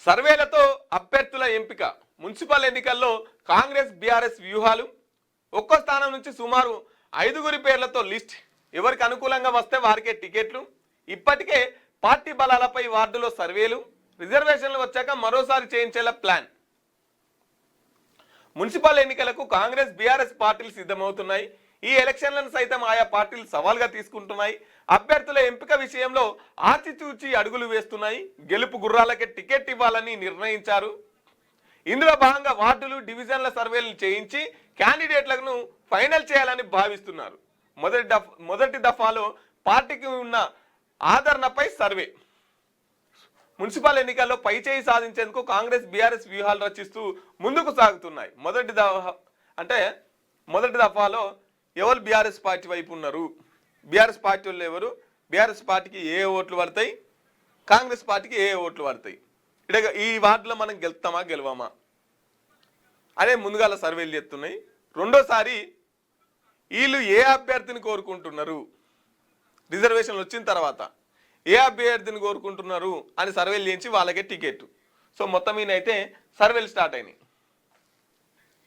సర్వేలతో అభ్యర్థుల ఎంపిక మున్సిపల్ ఎన్నికల్లో కాంగ్రెస్ బీఆర్ఎస్ వ్యూహాలు ఒక్కో స్థానం నుంచి సుమారు 5 పేర్లతో లిస్ట్ ఎవరికి అనుకూలంగా వస్తే వారికే టికెట్లు ఇప్పటికే పార్టీ బలాలపై వార్డులో సర్వేలు రిజర్వేషన్లు వచ్చాక మరోసారి చేయించేలా ప్లాన్ మున్సిపల్ ఎన్నికలకు కాంగ్రెస్ బీఆర్ఎస్ పార్టీలు సిద్ధమవుతున్నాయి ఈ ఎలక్షన్లను సైతం ఆయా పార్టీలు సవాల్గా తీసుకుంటున్నాయి అభ్యర్థుల ఎంపిక విషయంలో ఆచితూచి అడుగులు వేస్తున్నాయి గెలుపు గుర్రాలకే టికెట్ ఇవ్వాలని నిర్ణయించారు ఇందులో భాగంగా వార్డులు డివిజన్ల సర్వేలు చేయించి క్యాండిడేట్లను ఫైనల్ చేయాలని భావిస్తున్నారు మొదటి దఫాలో పార్టీకి ఉన్న ఆదరణపై సర్వే మున్సిపల్ ఎన్నికల్లో పైచేయి సాధించేందుకు కాంగ్రెస్ బీఆర్ఎస్ వ్యూహాలు రచిస్తూ ముందుకు సాగుతున్నాయి మొదటి దఫాలో ఎవరు బీఆర్ఎస్ పార్టీ వైపు ఉన్నారు బీఆర్ఎస్ పార్టీ వాళ్ళు ఎవరు బీఆర్ఎస్ పార్టీకి ఏ ఓట్లు పడతాయి కాంగ్రెస్ పార్టీకి ఏ ఓట్లు పడతాయి ఇక ఈ వార్డులో మనం గెలుస్తామా గెలవమా అనే ముందుగాల సర్వేలు చేస్తున్నాయి రెండోసారి వీళ్ళు ఏ అభ్యర్థిని కోరుకుంటున్నారు రిజర్వేషన్లు వచ్చిన తర్వాత ఏ అభ్యర్థిని కోరుకుంటున్నారు అని సర్వేలు చేయించి వాళ్ళకే టికెట్ సో మొత్తం ఈయనైతే సర్వేలు స్టార్ట్ అయినాయి